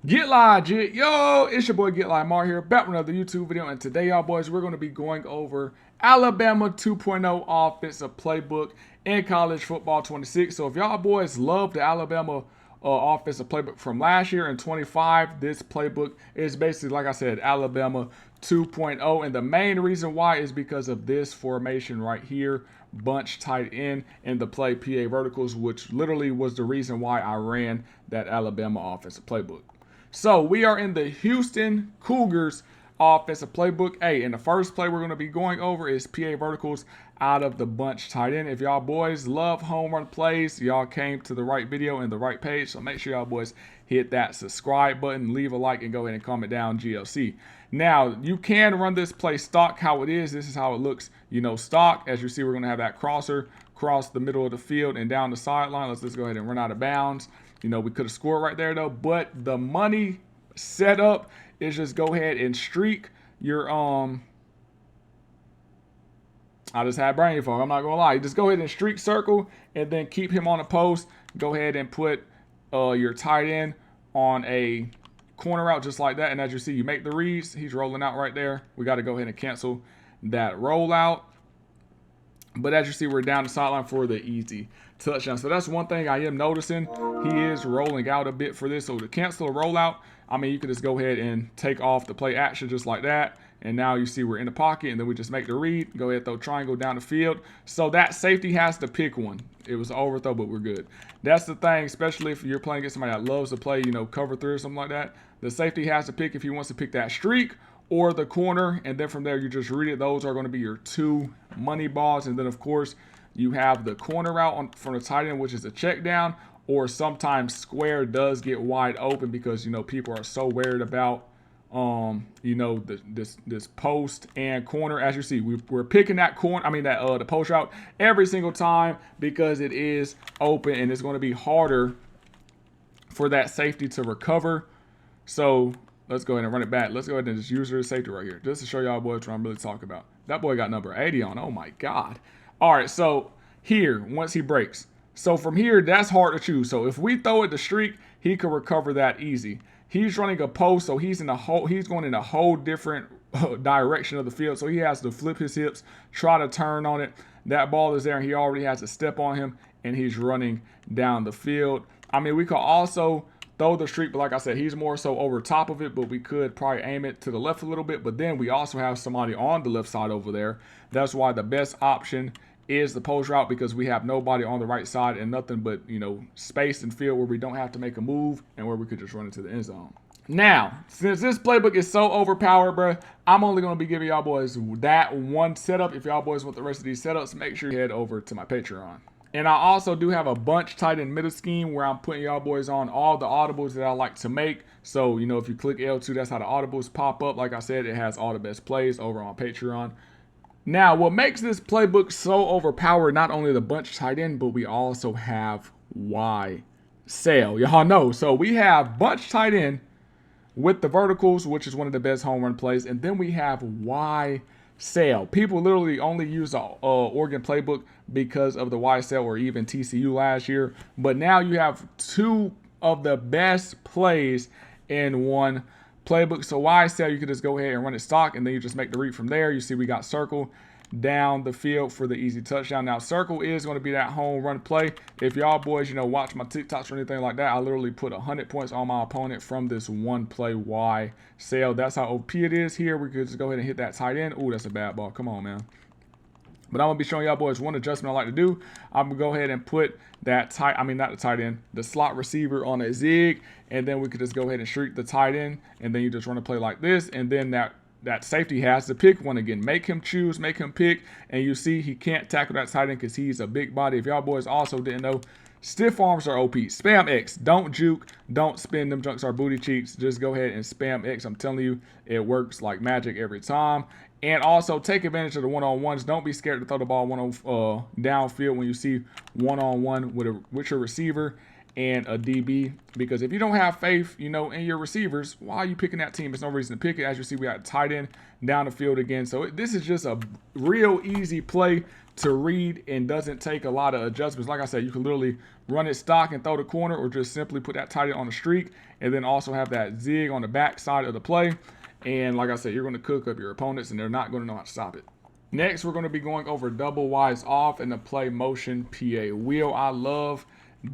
Get live, Jit. Yo, it's your boy Get Live Mar here, back with another YouTube video. And today, y'all boys, we're going to be going over Alabama 2.0 offensive playbook in college football 26. So if y'all boys love the Alabama offensive playbook from last year in 25, this playbook is basically, like I said, Alabama 2.0. And the main reason why is because of this formation right here, bunch tight end and the play PA verticals, which literally was the reason why I ran that Alabama offensive playbook. So we are in the Houston Cougars offensive playbook. Hey, and the first play we're going to be going over is PA verticals out of the bunch tight end. If y'all boys love home run plays, y'all came to the right video and the right page. So make sure y'all boys hit that subscribe button, leave a like, and go ahead and comment down GLC. Now, you can run this play stock how it is. This is how it looks, stock. As you see, we're going to have that crosser cross the middle of the field and down the sideline. Let's just go ahead and run out of bounds. We could have scored right there, though. But the money setup is just go ahead and streak your I just had brain fog. I'm not gonna lie. Just go ahead and streak circle and then keep him on a post. Go ahead and put your tight end on a corner route just like that. And as you see, you make the reads. He's rolling out right there. We got to go ahead and cancel that rollout. But as you see, we're down the sideline for the easy touchdown. So that's one thing I am noticing. He is rolling out a bit for this. So to cancel a rollout, you could just go ahead and take off the play action just like that. And now you see we're in the pocket, and then we just make the read. Go ahead, throw triangle down the field. So that safety has to pick one. It was an overthrow, but we're good. That's the thing, especially if you're playing against somebody that loves to play, cover three or something like that. The safety has to pick if he wants to pick that streak or the corner, and then from there you just read it. Those are going to be your two money balls. And then of course you have the corner route from the tight end, which is a check down, or sometimes square does get wide open because people are so worried about this post and corner. As you see, we're picking that corner, the post route every single time because it is open and it's going to be harder for that safety to recover. So let's go ahead and run it back. Let's go ahead and just use your safety right here, just to show y'all boys what I'm really talking about. That boy got number 80 on. Oh my God. All right, so here, once he breaks. So from here, that's hard to choose. So if we throw it to streak, he can recover that easy. He's running a post, so he's going in a whole different direction of the field. So he has to flip his hips, try to turn on it. That ball is there, and he already has a step on him, and he's running down the field. We could also throw the streak, but like I said, he's more so over top of it, but we could probably aim it to the left a little bit. But then we also have somebody on the left side over there. That's why the best option is the post route, because we have nobody on the right side and nothing but, space and field where we don't have to make a move and where we could just run into the end zone. Now, since this playbook is so overpowered, bro, I'm only going to be giving y'all boys that one setup. If y'all boys want the rest of these setups, make sure you head over to my Patreon. And I also do have a bunch tight end middle scheme where I'm putting y'all boys on all the audibles that I like to make. So, if you click L2, that's how the audibles pop up. Like I said, it has all the best plays over on Patreon. Now, what makes this playbook so overpowered, not only the bunch tight end, but we also have Y sale. Y'all know. So we have bunch tight end with the verticals, which is one of the best home run plays. And then we have Y sale. People literally only use the Oregon playbook because of the Y sale, or even TCU last year. But now you have two of the best plays in one playbook. So Y sale, you could just go ahead and run it stock, and then you just make the read from there. You see we got circle down the field for the easy touchdown. Now circle is going to be that home run play. If y'all boys watch my TikToks or anything like that, I literally put 100 points on my opponent from this one play Y sale. That's how OP it is here. We could just go ahead and hit that tight end. Ooh, that's a bad ball. Come on, man. But I'm going to be showing y'all boys one adjustment I like to do. I'm going to go ahead and put that not the tight end, the slot receiver on a zig. And then we could just go ahead and streak the tight end. And then you just run a play like this. And then that safety has to pick one again. Make him choose, make him pick. And you see he can't tackle that tight end because he's a big body. If y'all boys also didn't know, stiff arms are OP. Spam X. Don't juke. Don't spin. Them junks are booty cheeks. Just go ahead and spam X. I'm telling you, it works like magic every time. And also take advantage of the one-on-ones. Don't be scared to throw the ball downfield when you see one-on-one with your receiver. and a DB, because if you don't have faith, in your receivers, why are you picking that team? There's no reason to pick it. As you see, we got tight end down the field again. So this is just a real easy play to read and doesn't take a lot of adjustments. Like I said, you can literally run it stock and throw the corner, or just simply put that tight end on the streak and then also have that zig on the back side of the play. And like I said, you're going to cook up your opponents and they're not going to know how to stop it. Next, we're going to be going over double wides off and the play motion PA wheel. I love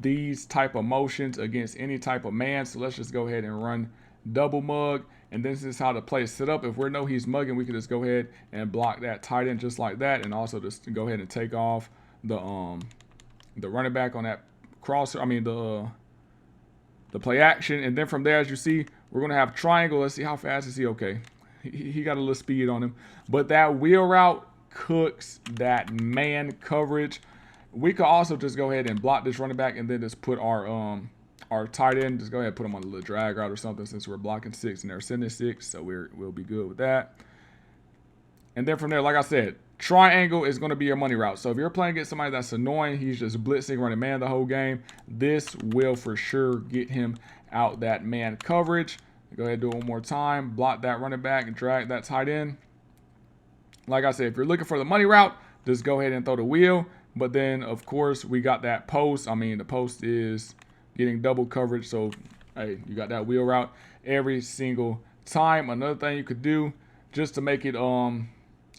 these type of motions against any type of man. So let's just go ahead and run double mug. And this is how the play is set up. If we know he's mugging, we can just go ahead and block that tight end just like that. And also just go ahead and take off the running back on that crosser. I mean, the play action. And then from there, as you see, we're going to have triangle. Let's see how fast is he. Okay. He got a little speed on him. But that wheel route cooks that man coverage. We could also just go ahead and block this running back and then just put our tight end. Just go ahead and put him on a little drag route or something, since we're blocking 6 and they're sending 6. So we'll be good with that. And then from there, like I said, triangle is going to be your money route. So if you're playing against somebody that's annoying, he's just blitzing, running man the whole game, this will for sure get him out that man coverage. Go ahead and do it one more time. Block that running back and drag that tight end. Like I said, if you're looking for the money route, just go ahead and throw the wheel. But then, of course, we got that post. I mean, the post is getting double coverage. So, hey, you got that wheel route every single time. Another thing you could do just to make it a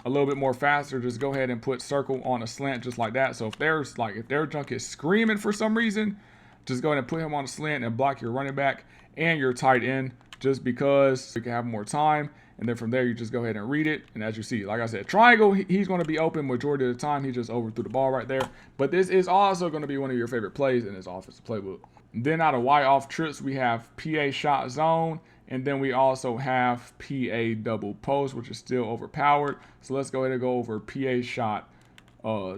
little bit more faster, just go ahead and put circle on a slant just like that. So if their junk is screaming for some reason, just go ahead and put him on a slant and block your running back and your tight end, just because you can have more time. And then from there, you just go ahead and read it. And as you see, like I said, triangle, he's going to be open majority of the time. He just overthrew the ball right there. But this is also going to be one of your favorite plays in his offensive playbook. Then out of Y off trips, we have PA shot zone. And then we also have PA double post, which is still overpowered. So let's go ahead and go over PA shot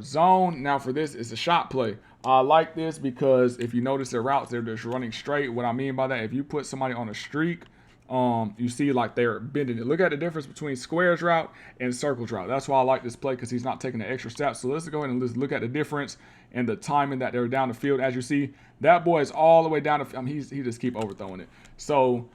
zone. Now for this, it's a shot play. I like this because if you notice their routes, they're just running straight. What I mean by that, if you put somebody on a streak, you see like they're bending it. Look at the difference between squares route and circles route. That's why I like this play, because he's not taking the extra steps. So let's go ahead and let's look at the difference and the timing that they're down the field. As you see, that boy is all the way down the field. He just keep overthrowing it. So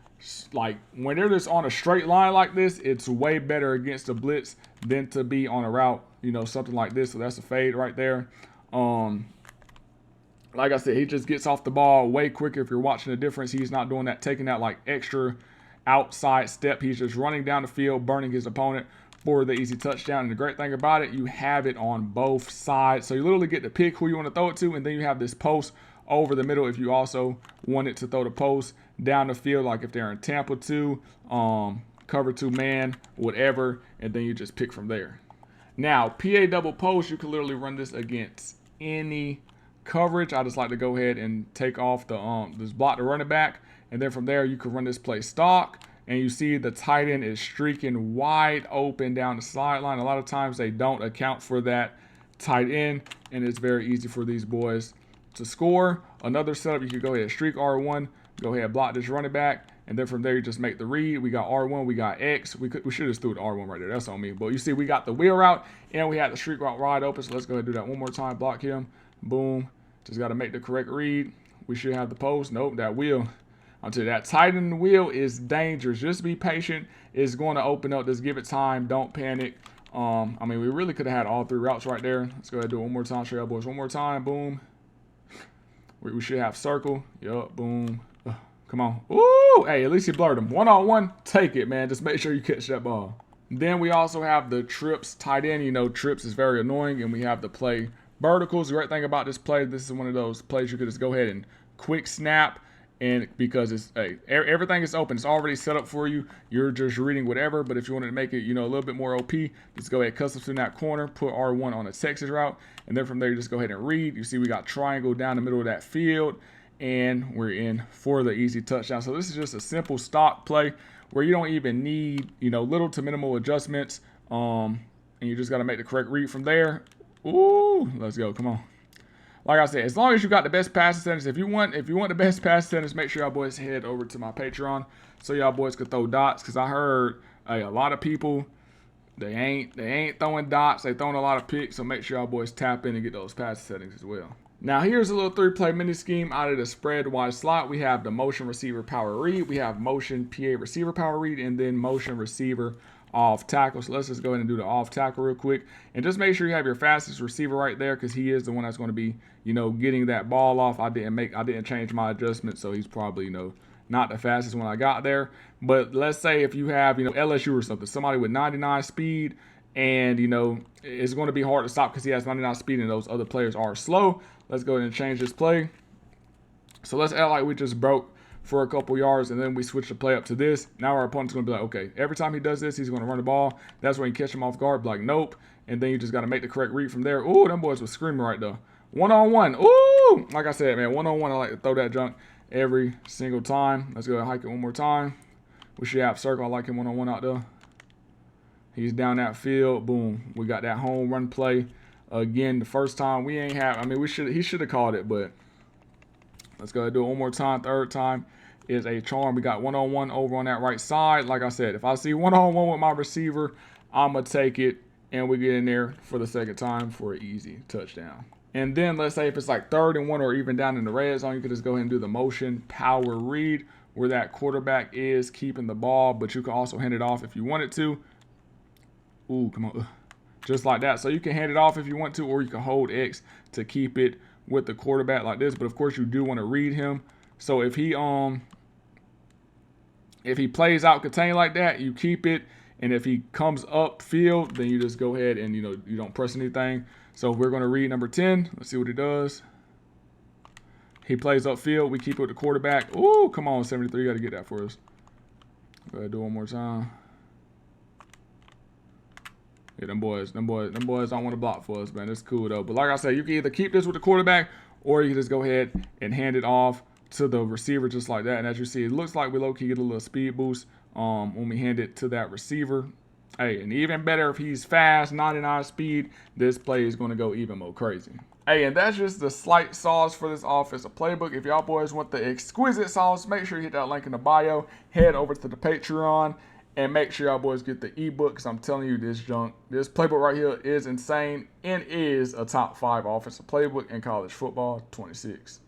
like when they're just on a straight line like this, it's way better against the blitz than to be on a route, something like this. So that's a fade right there. Like I said, he just gets off the ball way quicker. If you're watching the difference, he's not doing that, taking that like extra outside step. He's just running down the field, burning his opponent for the easy touchdown. And the great thing about it, you have it on both sides. So you literally get to pick who you want to throw it to, and then you have this post over the middle if you also wanted to throw the post down the field, like if they're in Tampa 2, cover 2 man, whatever, and then you just pick from there. Now, PA double post, you can literally run this against any coverage. I just like to go ahead and take off the just block the running back, and then from there you can run this play stock, and you see the tight end is streaking wide open down the sideline. A lot of times they don't account for that tight end, and it's very easy for these boys to score. Another setup, you could go ahead and streak R1, go ahead and block this running back, and then from there you just make the read. We got R1, we got X. We should have threw the R1 right there. That's on me. But you see we got the wheel route and we had the streak route wide open. So let's go ahead and do that one more time. Block him. Boom. Just got to make the correct read. We should have the post. Nope, that wheel. Until that tight end wheel is dangerous. Just be patient. It's going to open up. Just give it time. Don't panic. I mean, we really could have had all 3 routes right there. Let's go ahead and do it one more time. Show you boys one more time. Boom. We should have circle. Yup. Boom. Come on. Ooh. Hey, at least he blurred him. One-on-one. Take it, man. Just make sure you catch that ball. Then we also have the trips tight end. Trips is very annoying. And we have the play verticals. The great thing about this play, this is one of those plays you could just go ahead and quick snap. And because it's everything is open, it's already set up for you. You're just reading whatever. But if you wanted to make it, a little bit more OP, just go ahead, custom in that corner, put R1 on a Texas route, and then from there you just go ahead and read. You see we got triangle down the middle of that field, and we're in for the easy touchdown. So this is just a simple stock play where you don't even need little to minimal adjustments, and you just got to make the correct read from there. Ooh, let's go. Come on. Like I said, as long as you got the best passing centers, if you want the best passing centers, make sure y'all boys head over to my Patreon so y'all boys could throw dots. Cause I heard a lot of people they ain't throwing dots, they throwing a lot of picks. So make sure y'all boys tap in and get those passing settings as well. Now here's a little 3-play mini scheme out of the spread wide slot. We have the motion receiver power read, we have motion PA receiver power read, and then motion receiver off tackle. So let's just go ahead and do the off tackle real quick, and just make sure you have your fastest receiver right there, because he is the one that's going to be, getting that ball off. I didn't change my adjustment, so he's probably, not the fastest when I got there. But let's say if you have, LSU or something, somebody with 99 speed, and it's going to be hard to stop because he has 99 speed and those other players are slow. Let's go ahead and change this play. So let's act like we just broke for a couple yards, and then we switch the play up to this. Now our opponent's going to be like, okay, every time he does this, he's going to run the ball. That's when you catch him off guard, be like, nope. And then you just got to make the correct read from there. Ooh, them boys were screaming right there. One-on-one. Ooh, like I said, man, one-on-one, I like to throw that junk every single time. Let's go ahead and hike it one more time. We should have circle. I like him one-on-one out there. He's down that field. Boom. We got that home run play. Again, the first time we ain't have, he should have called it, but let's go ahead and do it one more time. Third time is a charm. We got one-on-one over on that right side. Like I said, if I see one-on-one with my receiver, I'm going to take it, and we get in there for the second time for an easy touchdown. And then let's say if it's like 3rd and 1 or even down in the red zone, you can just go ahead and do the motion power read where that quarterback is keeping the ball, but you can also hand it off if you wanted to. Ooh, come on. Just like that. So you can hand it off if you want to, or you can hold X to keep it with the quarterback like this. But of course you do want to read him. So if he plays out contained like that, you keep it. And if he comes up field, then you just go ahead and you don't press anything. So we're going to read number 10. Let's see what he does. He plays upfield. We keep it with the quarterback. Ooh, come on, 73. You got to get that for us. Go ahead, do it one more time. Yeah, them boys don't want to block for us, man. It's cool though. But like I said, you can either keep this with the quarterback, or you can just go ahead and hand it off to the receiver just like that. And as you see, it looks like we low-key get a little speed boost when we hand it to that receiver. Hey, and even better if he's fast, 99 speed, this play is going to go even more crazy. Hey, and that's just the slight sauce for this offensive playbook. If y'all boys want the exquisite sauce, make sure you hit that link in the bio. Head over to the Patreon. And make sure y'all boys get the ebook, because I'm telling you, this playbook right here is insane and is a top 5 offensive playbook in college football 26.